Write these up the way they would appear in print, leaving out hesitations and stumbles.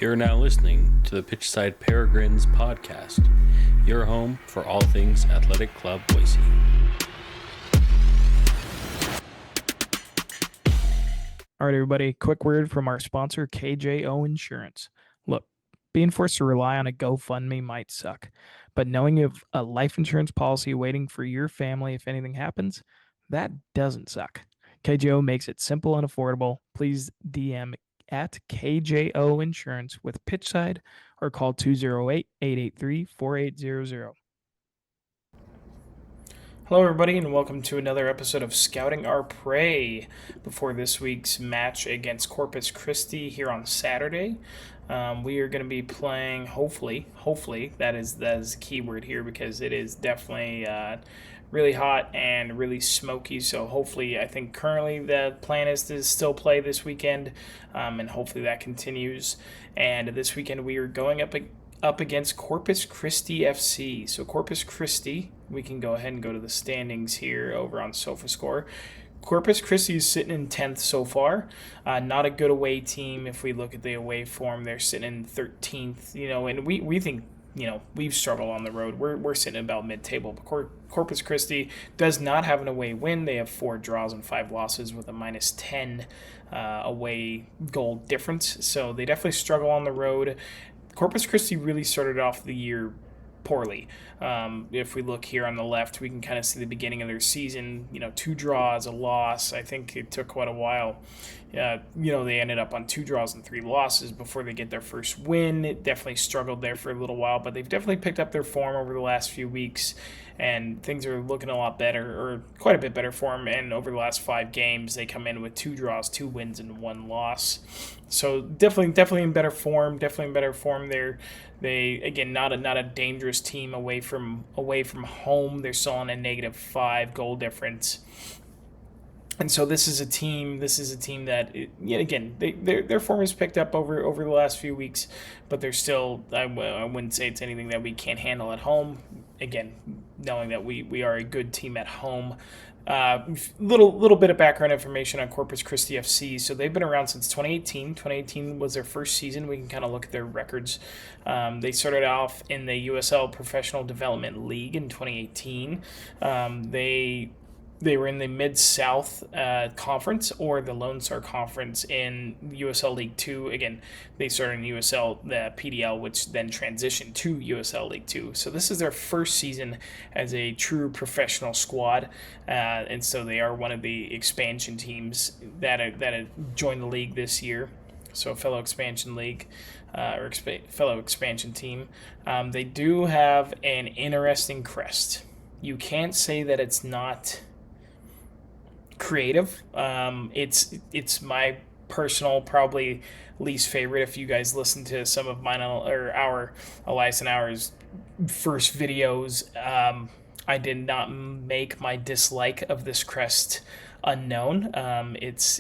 You're now listening to the Pitchside Peregrines podcast, your home for all things Athletic Club Boise. All right, everybody, quick word from our sponsor, KJO Insurance. Look, being forced to rely on a GoFundMe might suck, but knowing you have a life insurance policy waiting for your family if anything happens, that doesn't suck. KJO makes it simple and affordable. Please DM at KJO Insurance with Pitchside or call 208-883-4800. Hello, everybody, and welcome to another episode of Scouting Our Prey before this week's match against Corpus Christi here on Saturday. We are going to be playing, hopefully, that is the key word here because it is definitely really hot and really smoky. So hopefully, I think currently the plan is to still play this weekend, and hopefully that continues. And this weekend we are going up against Corpus Christi FC. So Corpus Christi, we can go ahead and go to the standings here over on SofaScore. Corpus Christi is sitting in 10th so far. Not a good away team. If we look at the away form, they're sitting in 13th. And we think, we've struggled on the road. We're sitting about mid-table. But Corpus Christi does not have an away win. They have 4 draws and 5 losses with a minus 10 away goal difference. So they definitely struggle on the road. Corpus Christi really started off the year poorly. If we look here on the left, we can kind of see the beginning of their season, 2 draws, a loss. I think it took quite a while. They ended up on 2 draws and 3 losses before they get their first win. It definitely struggled there for a little while, but they've definitely picked up their form over the last few weeks, and things are looking a lot better, or quite a bit better for them. And over the last 5 games, they come in with 2 draws, 2 wins, and 1 loss. So definitely in better form. There. They, again, not a dangerous team away from home. They're still on a -5 goal difference. And so this is a team that, their form has picked up over the last few weeks, but they're still, I wouldn't say it's anything that we can't handle at home. Again, knowing that we are a good team at home. Little bit of background information on Corpus Christi FC. So they've been around since 2018. 2018 was their first season. We can kind of look at their records. They started off in the USL Professional Development League in 2018. They were in the Mid-South Conference or the Lone Star Conference in USL League 2. Again, they started in USL, the PDL, which then transitioned to USL League 2. So this is their first season as a true professional squad. And so they are one of the expansion teams that joined the league this year. So a fellow expansion league fellow expansion team. They do have an interesting crest. You can't say that it's not creative. It's my personal probably least favorite. If you guys listen to some of mine or our Elias and ours first videos, I did not make my dislike of this crest unknown. It's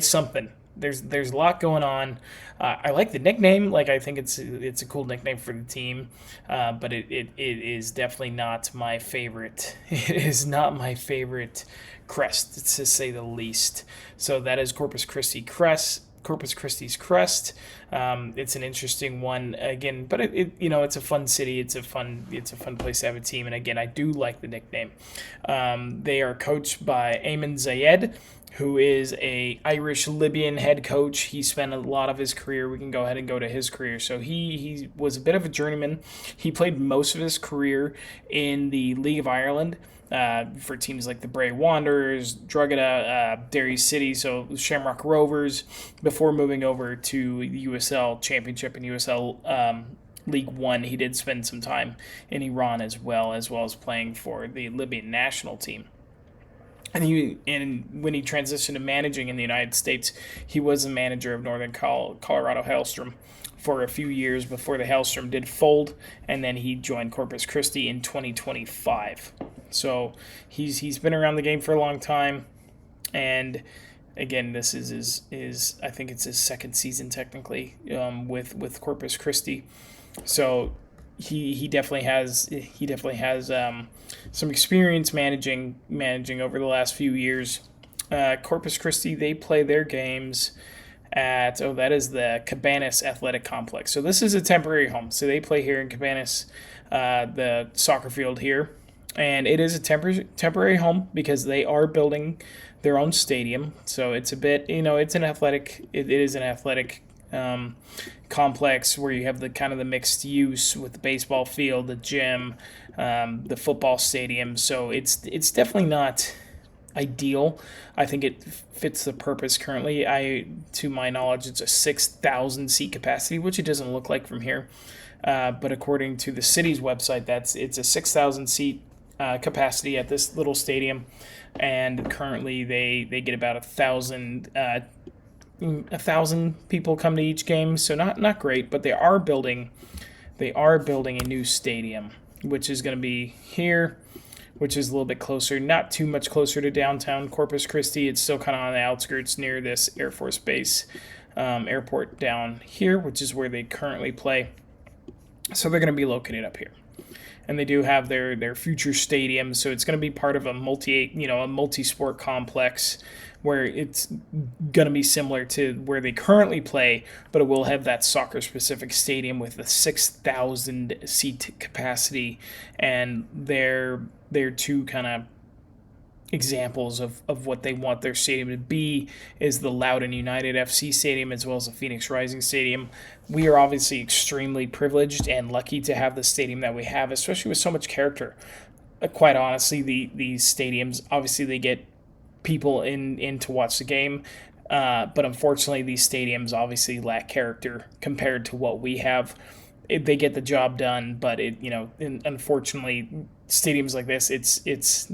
something. There's a lot going on. I like the nickname. I think it's a cool nickname for the team, but it is definitely not my favorite. It is not my favorite crest, to say the least. So that is Corpus Christi's crest. It's an interesting one again, but it's a fun city. It's a fun place to have a team. And again, I do like the nickname. They are coached by Ayman Zayed, who is a Irish Libyan head coach. He spent a lot of his career. We can go ahead and go to his career. So he was a bit of a journeyman. He played most of his career in the League of Ireland for teams like the Bray Wanderers, Drogheda, Derry City, so Shamrock Rovers, before moving over to the USL Championship and USL League 1. He did spend some time in Iran as well as playing for the Libyan national team. And when he transitioned to managing in the United States, he was the manager of Northern Colorado Hailstrom for a few years before the Hailstrom did fold, and then he joined Corpus Christi in 2025. So he's been around the game for a long time, and again, this is I think it's his second season technically with Corpus Christi. So he definitely has some experience managing over the last few years. Corpus Christi, they play their games that is the Cabanas Athletic Complex. So this is a temporary home. So they play here in Cabanas, the soccer field here. And it is a temporary home because they are building their own stadium. So it's a bit, it's it is an athletic complex where you have the kind of the mixed use with the baseball field, the gym, the football stadium. So it's definitely not ideal. I think it fits the purpose currently. To my knowledge, it's a 6,000 seat capacity, which it doesn't look like from here. But according to the city's website, it's a 6,000 seat capacity at this little stadium, and currently they get about 1,000 people come to each game. So not great, but they are building a new stadium, which is going to be here, which is a little bit closer, not too much closer to downtown Corpus Christi. It's still kind of on the outskirts near this Air Force Base airport down here, which is where they currently play. So they're going to be located up here. And they do have their future stadium, so it's going to be part of a multi-sport complex where it's going to be similar to where they currently play, but it will have that soccer-specific stadium with a 6,000 seat capacity, and their two kind of examples of what they want their stadium to be is the Loudoun United FC Stadium as well as the Phoenix Rising Stadium. We are obviously extremely privileged and lucky to have the stadium that we have, especially with so much character. Quite honestly, these stadiums, obviously they get people in to watch the game, but unfortunately these stadiums obviously lack character compared to what we have. They get the job done, but unfortunately stadiums like this, it's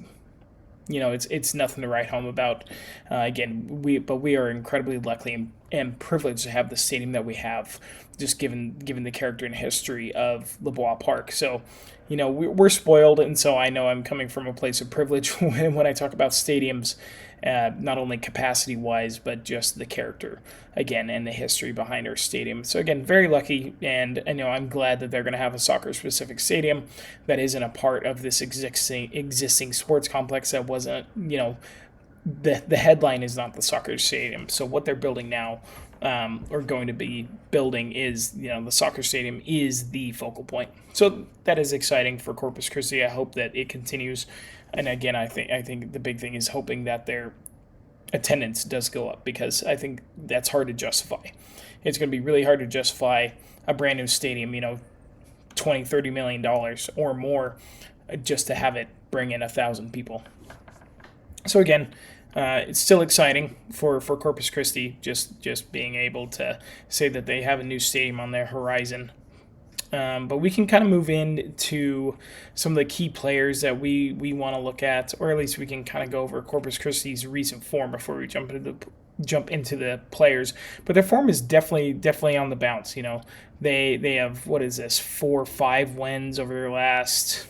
nothing to write home about. We are incredibly lucky and privileged to have the stadium that we have, just given the character and history of LeBois Park. So, we're spoiled, and so I know I'm coming from a place of privilege when I talk about stadiums, not only capacity-wise, but just the character, again, and the history behind our stadium. So, again, very lucky, and I'm glad that they're going to have a soccer-specific stadium that isn't a part of this existing sports complex that wasn't, the headline is not the soccer stadium. So what they're building now, or going to be building, is the soccer stadium is the focal point. So that is exciting for Corpus Christi. I hope that it continues. And again, I think the big thing is hoping that their attendance does go up, because I think that's hard to justify. It's going to be really hard to justify a brand new stadium, $20-30 million or more, just to have it bring in 1,000 people. So again, it's still exciting for Corpus Christi, just being able to say that they have a new stadium on their horizon. But we can kind of move into some of the key players that we want to look at, or at least we can kind of go over Corpus Christi's recent form before we jump into the players. But their form is definitely on the bounce. They have, 4 or 5 wins over their last,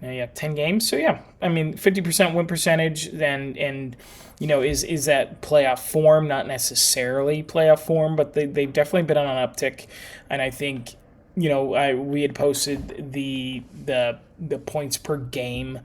10 games. So 50% win percentage. And is that playoff form? Not necessarily playoff form, but they've definitely been on an uptick. And I think we had posted the points per game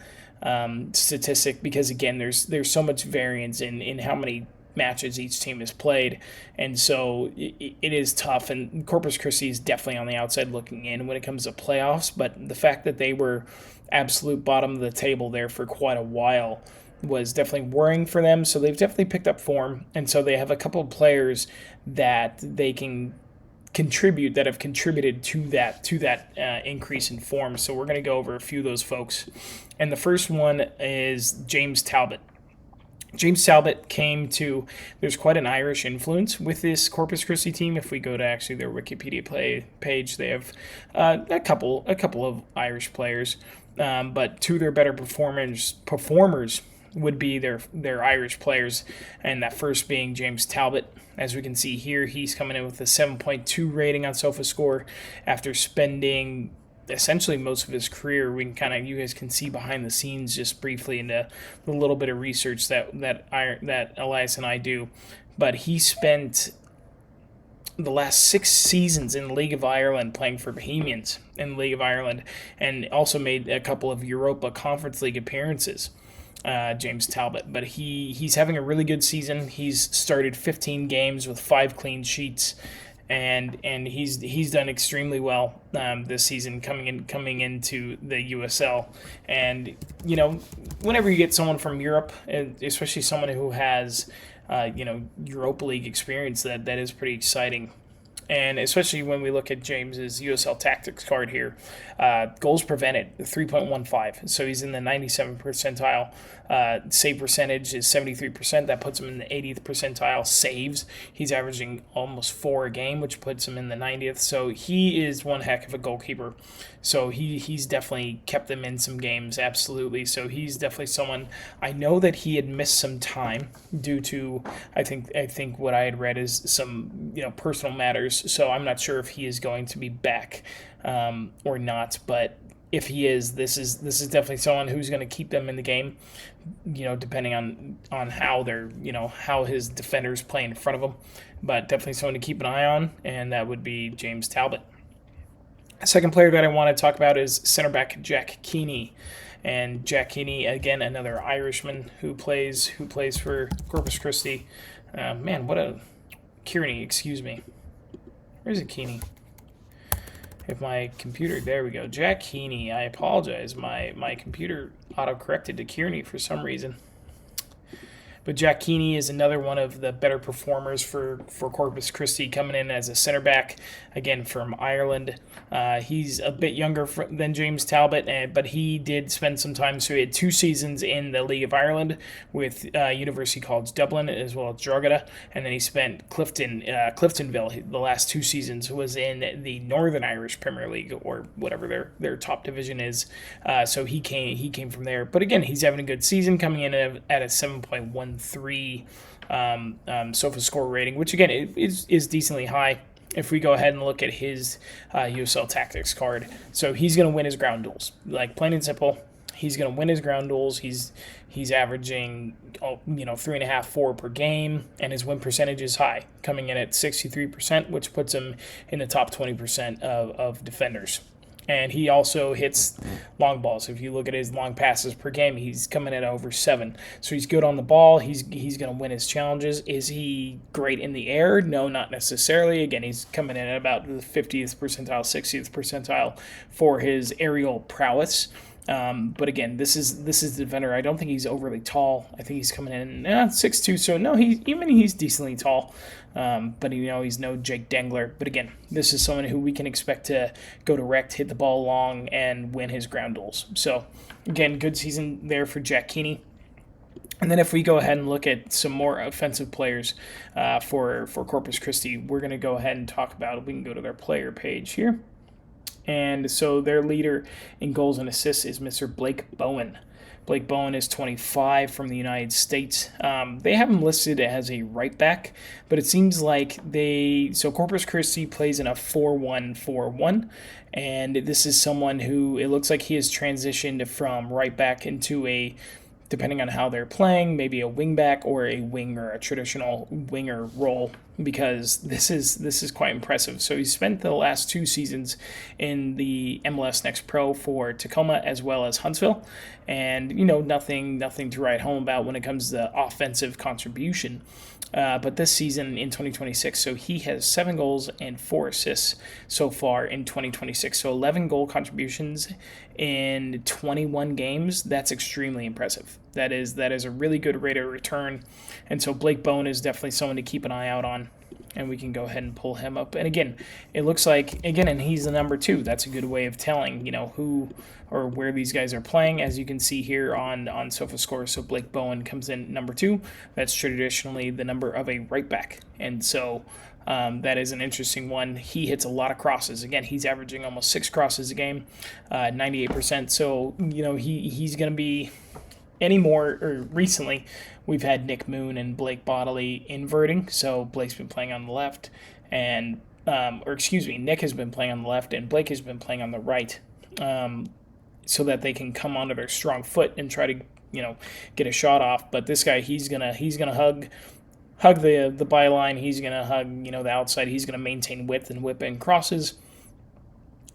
statistic, because again there's so much variance in how many matches each team has played, and so it is tough. And Corpus Christi is definitely on the outside looking in when it comes to playoffs, but the fact that they were absolute bottom of the table there for quite a while was definitely worrying for them. So they've definitely picked up form, and so they have a couple of players that they can contribute, that have contributed to that increase in form. So we're going to go over a few of those folks, and the first one is James Talbot. James Talbot there's quite an Irish influence with this Corpus Christi team. If we go to actually their Wikipedia page, they have a couple of Irish players, but two of their better performers would be their Irish players, and that first being James Talbot. As we can see here, he's coming in with a 7.2 rating on SofaScore after spending essentially most of his career. You guys can see behind the scenes just briefly into the little bit of research that Elias and I do, but he spent the last 6 seasons in the League of Ireland playing for Bohemians in the League of Ireland, and also made a couple of Europa Conference League appearances. James Talbot. But he's having a really good season. He's started 15 games with 5 clean sheets, and he's done extremely well this season coming into the USL. And whenever you get someone from Europe, and especially someone who has Europa League experience, that is pretty exciting. And especially when we look at James's USL Tactics card here, goals prevented 3.15, so he's in the 97th percentile. Save percentage is 73%. That puts him in the 80th percentile. Saves, he's averaging almost 4 a game, which puts him in the 90th. So he is one heck of a goalkeeper. So he's definitely kept them in some games, absolutely. So he's definitely someone. I know that he had missed some time due to I think what I had read is some personal matters. So I'm not sure if he is going to be back or not, but if he is, this is definitely someone who's going to keep them in the game, depending on how they're, how his defenders play in front of him. But definitely someone to keep an eye on, and that would be James Talbot. The second player that I want to talk about is center back Jack Keeney. And Jack Keeney, again, another Irishman who plays for Corpus Christi. Kearney, excuse me. Where's it, Keeney? If my computer, there we go. Jack Keeney, I apologize. My computer auto-corrected to Kearney for some reason. But Jack Keeney is another one of the better performers for Corpus Christi, coming in as a center back, again, from Ireland. He's a bit younger than James Talbot, but he did spend some time. So he had 2 seasons in the League of Ireland with University College Dublin as well as Drogheda. And then he spent Cliftonville, the last 2 seasons, was in the Northern Irish Premier League, or whatever their top division is. So he came from there. But again, he's having a good season, coming in at a 7.13 SOFA score rating, which again is decently high. If we go ahead and look at his USL Tactics card, so he's going to win his ground duels, like plain and simple. He's going to win his ground duels. He's averaging 3.5, 4 per game, and his win percentage is high, coming in at 63%, which puts him in the top 20% of defenders. And he also hits long balls. If you look at his long passes per game, he's coming in at over 7. So he's good on the ball. He's going to win his challenges. Is he great in the air? No, not necessarily. Again, he's coming in at about the 50th percentile, 60th percentile for his aerial prowess. But again, this is the defender. I don't think he's overly tall. I think he's coming in 6'2", so no, he's decently tall. But he's no Jake Dengler. But again, this is someone who we can expect to go direct, hit the ball long, and win his ground duels. So again, good season there for Jack Keeney. And then if we go ahead and look at some more offensive players for Corpus Christi, we're going to go ahead and talk about. We can go to their player page here. And so their leader in goals and assists is Mr. Blake Bowen. Blake Bowen is 25 from the United States. They have him listed as a right back, but it seems like Corpus Christi plays in a 4-1-4-1, and this is someone who it looks like he has transitioned from right back into a, depending on how they're playing, maybe a wing back or a winger, a traditional winger role, because this is quite impressive. So he's spent the last 2 seasons in the MLS Next Pro for Tacoma as well as Huntsville, and nothing to write home about when it comes to offensive contribution. But this season in 2026, so he has 7 goals and 4 assists so far in 2026. So 11 goal contributions in 21 games. That's extremely impressive. That is a really good rate of return. And so Blake Bowen is definitely someone to keep an eye out on. And we can go ahead and pull him up. And again, it looks like, and he's the number 2. That's a good way of telling, who or where these guys are playing, as you can see here on SofaScore. So Blake Bowen comes in number 2. That's traditionally the number of a right back. And so that is an interesting one. He hits a lot of crosses. Again, he's averaging almost 6 crosses a game, 98%. So, he's going to be recently, we've had Nick Moon and Blake Bodley inverting. So Blake's been playing on the left, and Nick has been playing on the left, and Blake has been playing on the right, so that they can come onto their strong foot and try to get a shot off. But this guy, he's gonna hug the byline. He's gonna hug the outside. He's gonna maintain width and whip in crosses.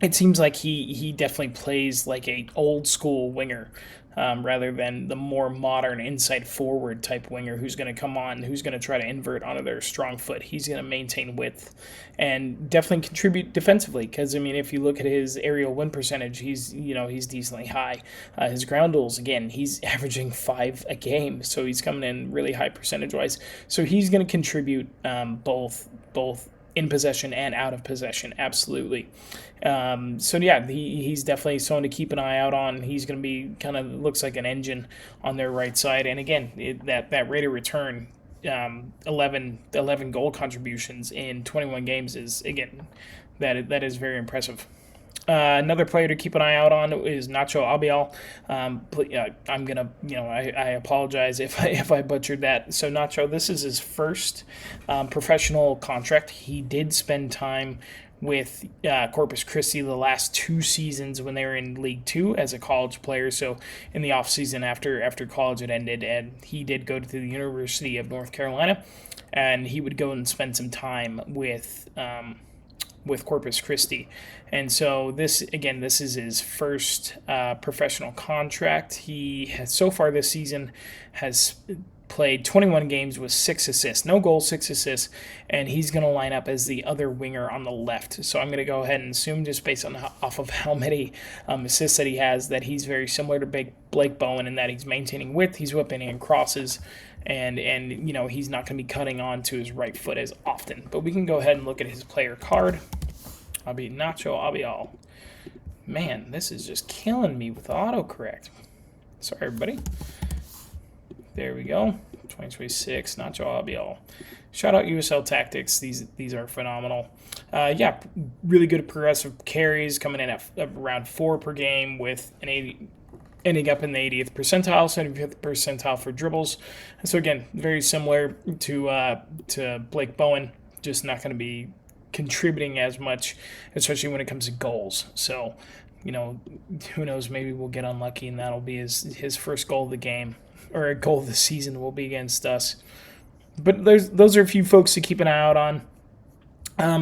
it seems like he definitely plays like a old school winger, rather than the more modern inside forward type winger who's going to come on, who's going to try to invert onto their strong foot. He's going to maintain width and definitely contribute defensively, because I mean, if you look at his aerial win percentage, he's decently high. His ground duels, again, he's averaging 5 a game, so he's coming in really high percentage wise. So he's going to contribute, both in possession and out of possession, absolutely. So yeah, he's definitely someone to keep an eye out on. He's going to be kind of looks like an engine on their right side, and again, that rate of return, 11 goal contributions in 21 games is, again, that is very impressive. Another player to keep an eye out on is Nacho Abial. I'm gonna, I apologize if I butchered that. So Nacho, this is his first professional contract. He did spend time with Corpus Christi the last 2 seasons when they were in League Two as a college player. So in the off season after college had ended, and he did go to the University of North Carolina, and he would go and spend some time with Corpus Christi. And so this is his first professional contract. He has, so far this season, has played 21 games with 6 assists. No goals, 6 assists, and he's going to line up as the other winger on the left. So I'm going to go ahead and assume, just based on off of how many assists that he has, that he's very similar to Blake Bowen in that he's maintaining width, he's whipping in crosses, and he's not going to be cutting on to his right foot as often. But we can go ahead and look at his player card. I'll be Nacho Abial. Man, this is just killing me with autocorrect. Sorry, everybody. There we go. 2026, Nacho Abial. Shout out USL Tactics. These are phenomenal. Really good progressive carries, coming in at around 4 per game, with ending up in the 80th percentile, 75th percentile for dribbles. And so again, very similar to Blake Bowen, just not going to be contributing as much, especially when it comes to goals. So, who knows, maybe we'll get unlucky and that'll be his first goal of the game, or a goal of the season will be against us. But those are a few folks to keep an eye out on.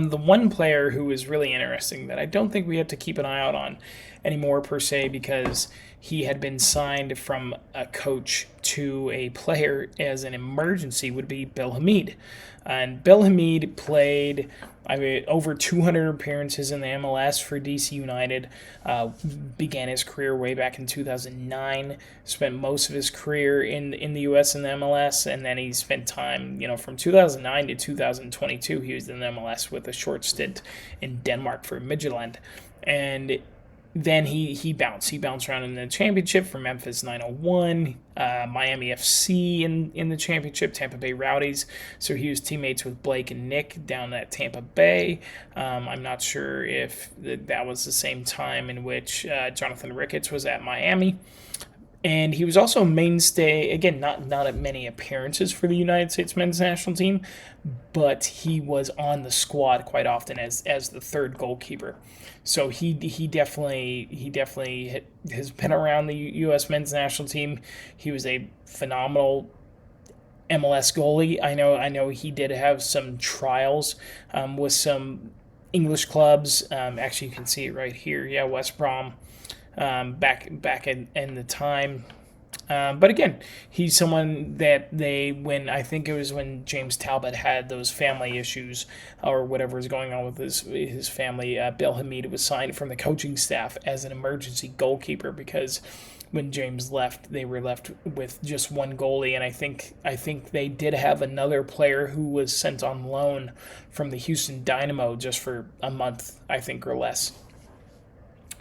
The one player who is really interesting that I don't think we have to keep an eye out on anymore per se, because he had been signed from a coach to a player as an emergency, would be Bill Hamid. And Bill Hamid played over 200 appearances in the MLS for DC United, began his career way back in 2009, spent most of his career in the US in the MLS, and then he spent time, from 2009 to 2022, he was in the MLS with a short stint in Denmark for Midtjylland. And then he bounced. He bounced around in the championship for Memphis 901, Miami FC in the championship, Tampa Bay Rowdies. So he was teammates with Blake and Nick down at Tampa Bay. I'm not sure if that was the same time in which Jonathan Ricketts was at Miami. And he was also a mainstay, again, not at many appearances for the United States men's national team, but he was on the squad quite often as the third goalkeeper. So he definitely has been around the U.S. men's national team. He was a phenomenal MLS goalie. I know he did have some trials with some English clubs. Actually, you can see it right here. Yeah, West Brom. Back in the time. But again, he's someone that I think it was when James Talbot had those family issues or whatever was going on with his family, Bill Hamid was signed from the coaching staff as an emergency goalkeeper, because when James left, they were left with just one goalie, and I think they did have another player who was sent on loan from the Houston Dynamo just for a month, I think, or less.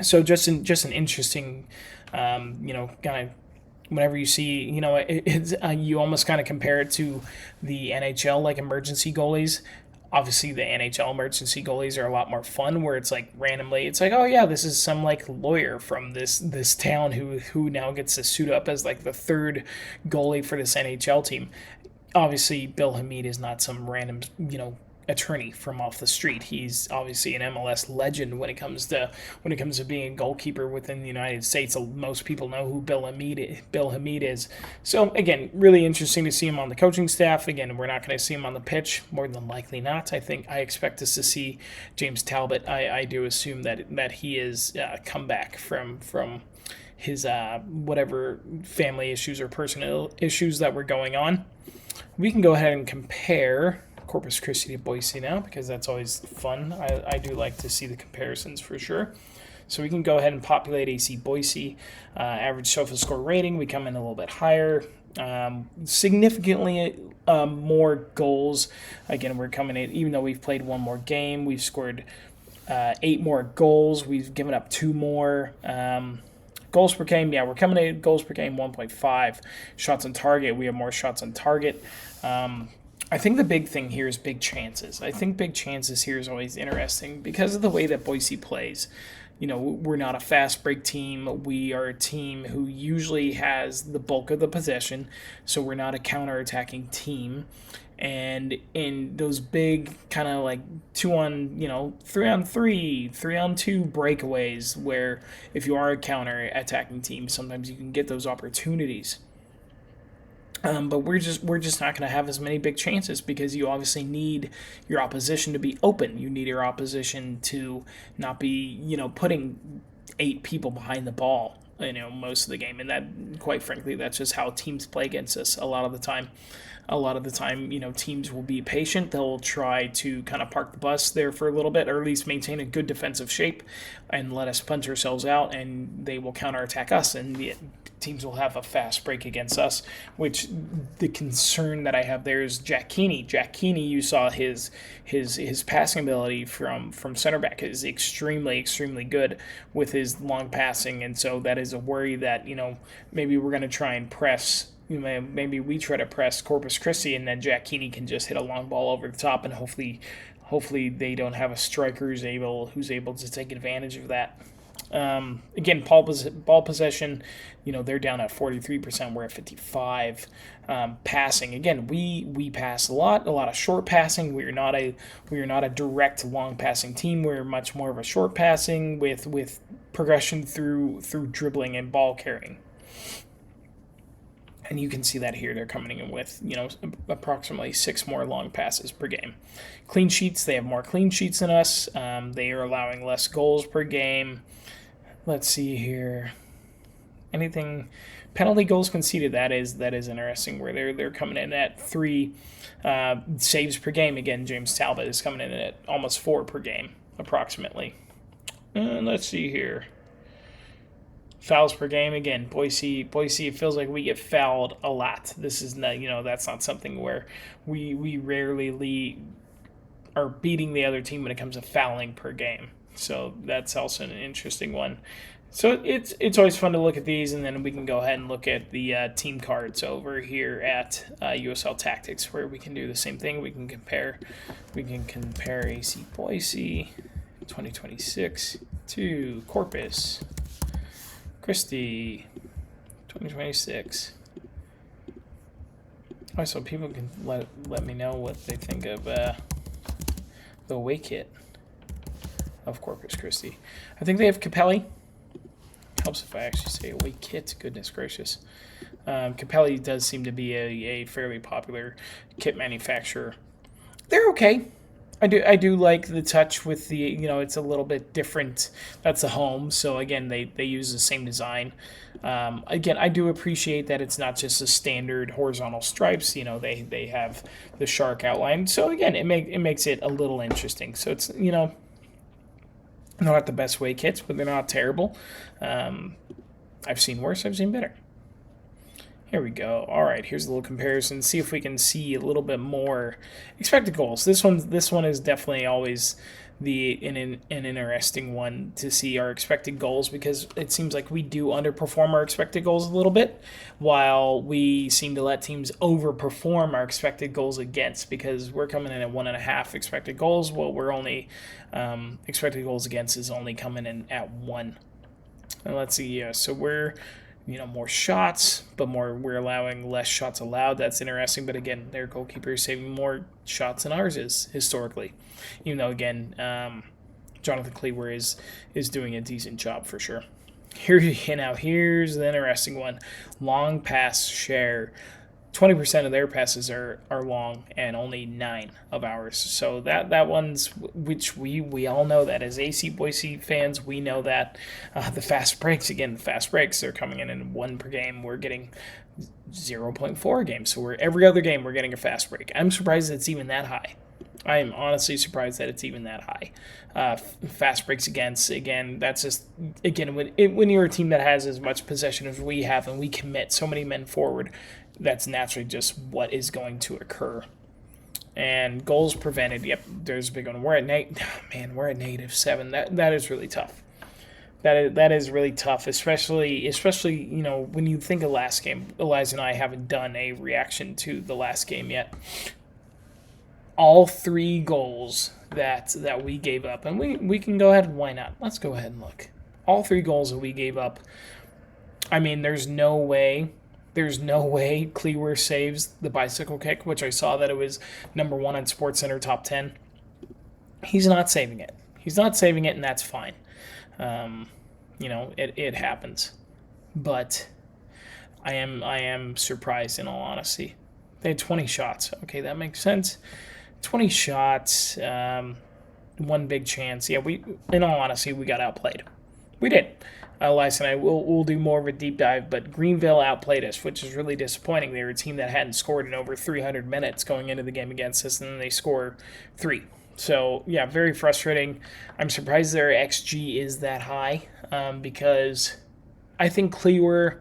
So just an interesting, kind of, whenever you see, you almost kind of compare it to the NHL, like emergency goalies. Obviously, the NHL emergency goalies are a lot more fun, where it's like randomly, it's like, oh yeah, this is some like lawyer from this town who now gets to suit up as like the third goalie for this NHL team. Obviously, Bill Hamid is not some random, attorney from off the street. He's obviously an MLS legend when it comes to being a goalkeeper within the United States. Most people know who Bill Hamid is. So again, really interesting to see him on the coaching staff. Again, we're not going to see him on the pitch, more than likely not. I expect us to see James Talbot. I do assume that he is come back from his whatever family issues or personal issues that were going on. We can go ahead and compare Corpus Christi to Boise now, because that's always fun. I do like to see the comparisons for sure. So we can go ahead and populate AC Boise. Average SOFA score rating, we come in a little bit higher. Significantly more goals. Again, we're coming in, even though we've played one more game, we've scored 8 more goals. We've given up 2 more. Goals per game, we're coming in goals per game 1.5. Shots on target, we have more shots on target. I think the big thing here is big chances. I think big chances here is always interesting because of the way that Boise plays. We're not a fast break team. We are a team who usually has the bulk of the possession, so we're not a counter-attacking team. And in those big kind of like 3-on-3, 3-on-2 breakaways, where if you are a counter-attacking team, sometimes you can get those opportunities. But we're just not going to have as many big chances because you obviously need your opposition to be open. You need your opposition to not be, putting 8 people behind the ball, most of the game. And that, quite frankly, that's just how teams play against us a lot of the time. Teams will be patient. They'll try to kind of park the bus there for a little bit, or at least maintain a good defensive shape and let us punch ourselves out, and they will counterattack us, and the teams will have a fast break against us, which the concern that I have there is Jack Keeney. Jack Keeney, you saw his passing ability from center back is extremely, extremely good with his long passing, and so that is a worry that, maybe we're going to try and press. Maybe we try to press Corpus Christi, and then Jack Keeney can just hit a long ball over the top, and hopefully they don't have a striker who's able to take advantage of that. Again, ball possession, they're down at 43%. We're at 55%. Passing, again, we pass a lot of short passing. We are not a direct long passing team. We're much more of a short passing with progression through dribbling and ball carrying. And you can see that here. They're coming in with, approximately 6 more long passes per game. Clean sheets, they have more clean sheets than us. They are allowing less goals per game. Let's see here. Anything, penalty goals conceded, that is interesting, where they're coming in at 3 saves per game. Again, James Talbot is coming in at almost 4 per game, approximately. And let's see here. Fouls per game, again, Boise, it feels like we get fouled a lot. This is not, that's not something where we rarely are beating the other team when it comes to fouling per game. So that's also an interesting one. So it's always fun to look at these, and then we can go ahead and look at the team cards over here at USL Tactics, where we can do the same thing. We can compare AC Boise 2026 to Corpus Christi 2026. Oh, so people can let me know what they think of the away kit of Corpus Christi. I think they have Capelli. Helps if I actually say away kit. Goodness gracious. Capelli does seem to be a fairly popular kit manufacturer. They're okay. I do like the touch with the, it's a little bit different. That's the home. So again, they use the same design. Again, I do appreciate that it's not just a standard horizontal stripes. They have the shark outline. So again, it makes it a little interesting. So it's, not the best way kits, but they're not terrible. I've seen worse. I've seen better. Here we go. All right, here's a little comparison. See if we can see a little bit more expected goals. This one is definitely always an interesting one to see our expected goals, because it seems like we do underperform our expected goals a little bit, while we seem to let teams overperform our expected goals against, because we're coming in at 1.5 expected goals. Well, we're only expected goals against is only coming in at 1. And let's see. Yeah, so we're more shots, but we're allowing less shots allowed. That's interesting. But again, their goalkeeper is saving more shots than ours is historically. Even though, again, Jonathan Kleber is doing a decent job for sure. Here's the interesting one. Long pass share. 20% of their passes are long, and only 9 of ours. So that one's, which we all know that as AC Boise fans, we know that. The fast breaks, they're coming in 1 per game. We're getting 0.4 a game. So every other game we're getting a fast break. I'm surprised it's even that high. I am honestly surprised that it's even that high. Fast breaks against, again, that's just, again, when you're a team that has as much possession as we have and we commit so many men forward, that's naturally just what is going to occur. And goals prevented, yep, there's a big one. We're at -7. That is really tough. That is really tough, especially when you think of last game. Eliza and I haven't done a reaction to the last game yet. All 3 goals that we gave up, and we can go ahead and why not? Let's go ahead and look. All 3 goals that we gave up. I mean, there's no way Kleber saves the bicycle kick, which I saw that it was number 1 on SportsCenter top 10. He's not saving it. And that's fine. It happens. But I am surprised, in all honesty. They had 20 shots. Okay, that makes sense. 20 shots, 1 big chance. Yeah, in all honesty, we got outplayed. We did. Elias and I will do more of a deep dive, but Greenville outplayed us, which is really disappointing. They were a team that hadn't scored in over 300 minutes going into the game against us, and then they score 3. So, yeah, very frustrating. I'm surprised their XG is that high because I think Kleber,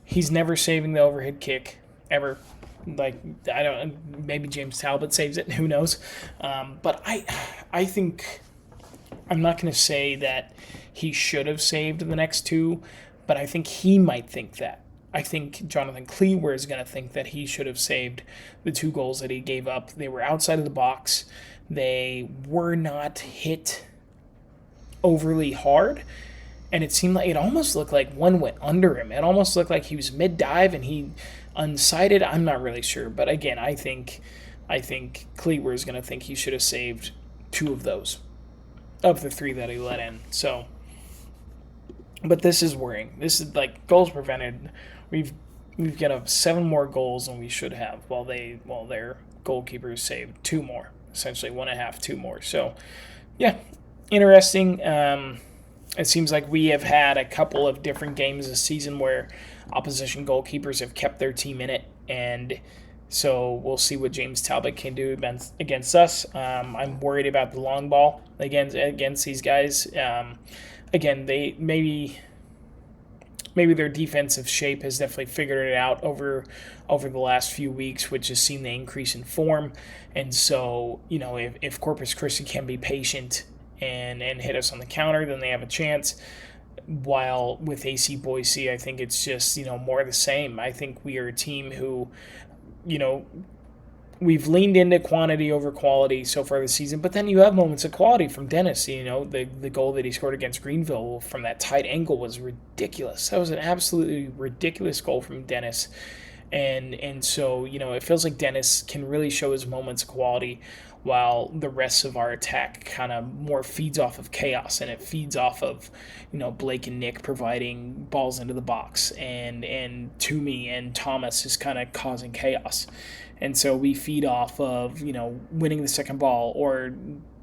he's never saving the overhead kick, ever. Maybe James Talbot saves it, who knows. But I think, I'm not going to say that he should have saved the next 2, but I think he might think that. I think Jonathan Kleber is going to think that he should have saved the 2 goals that he gave up. They were outside of the box. They were not hit overly hard, and it almost looked like one went under him. It almost looked like he was mid-dive and he unsighted. I'm not really sure, but again, I think Kleber is going to think he should have saved 2 of those, of the 3 that he let in. So, but this is worrying. This is like goals prevented. We've got 7 more goals than we should have, while their goalkeepers saved 2 more, essentially 1.5, 2 more. So, yeah, interesting. It seems like we have had a couple of different games this season where opposition goalkeepers have kept their team in it, and so we'll see what James Talbot can do against us. I'm worried about the long ball against these guys. Again, they maybe their defensive shape has definitely figured it out over the last few weeks, which has seen the increase in form. And so, if Corpus Christi can be patient and hit us on the counter, then they have a chance. While with AC Boise, I think it's just, more of the same. I think we are a team who, we've leaned into quantity over quality so far this season, but then you have moments of quality from Dennis. The goal that he scored against Greenville from that tight angle was ridiculous. That was an absolutely ridiculous goal from Dennis. And so, it feels like Dennis can really show his moments of quality, while the rest of our attack kind of more feeds off of chaos, and it feeds off of, Blake and Nick providing balls into the box, and Toomey and Thomas is kind of causing chaos. And so we feed off of, winning the second ball, or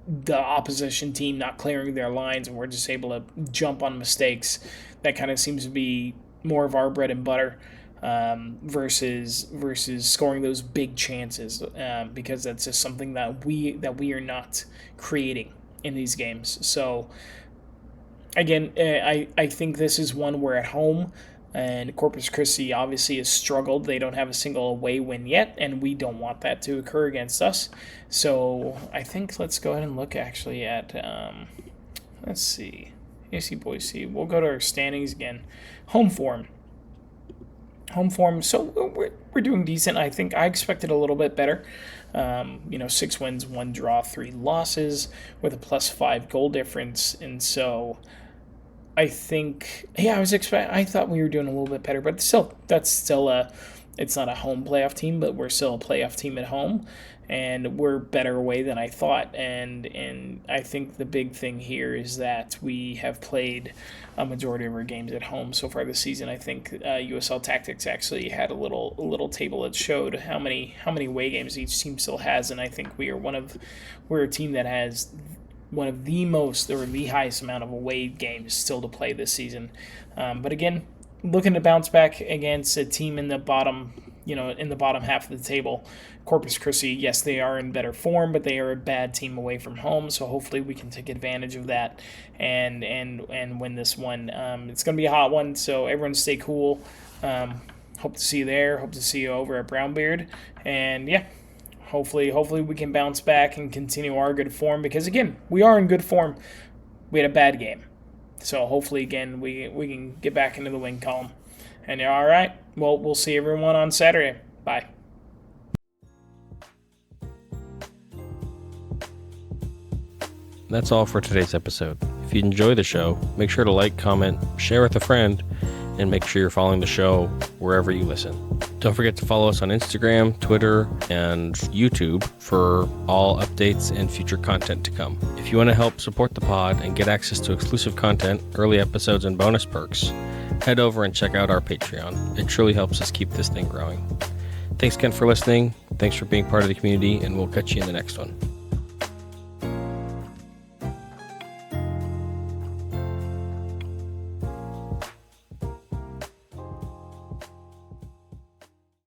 the opposition team not clearing their lines, and we're just able to jump on mistakes. That kind of seems to be more of our bread and butter. Versus scoring those big chances, because that's just something that we are not creating in these games. So again, I think this is one where at home, and Corpus Christi obviously has struggled. They don't have a single away win yet, and we don't want that to occur against us. So I think let's go ahead and look actually at let's see, AC Boise. We'll go to our standings again. Home form. So we're doing decent. I think I expected a little bit better. 6 wins, 1 draw, 3 losses with a +5 goal difference. And so I think, I thought we were doing a little bit better, but still, it's not a home playoff team, but we're still a playoff team at home, and we're better away than I thought. And I think the big thing here is that we have played a majority of our games at home so far this season. I think USL Tactics actually had a little table that showed how many away games each team still has, and I think we're a team that has one of the most or the highest amount of away games still to play this season. But again, looking to bounce back against a team in the bottom half of the table. Corpus Christi, yes, they are in better form, but they are a bad team away from home, so hopefully we can take advantage of that and win this one. It's going to be a hot one, so everyone stay cool. Hope to see you there. Hope to see you over at Brownbeard. And yeah, hopefully we can bounce back and continue our good form, because again, we are in good form. We had a bad game. So hopefully, again, we can get back into the win column. And all right, well, we'll see everyone on Saturday. Bye. That's all for today's episode. If you enjoy the show, make sure to like, comment, share with a friend, and make sure you're following the show wherever you listen. Don't forget to follow us on Instagram, Twitter, and YouTube for all updates and future content to come. If you want to help support the pod and get access to exclusive content, early episodes, and bonus perks, head over and check out our Patreon. It truly helps us keep this thing growing. Thanks again for listening. Thanks for being part of the community, and we'll catch you in the next one.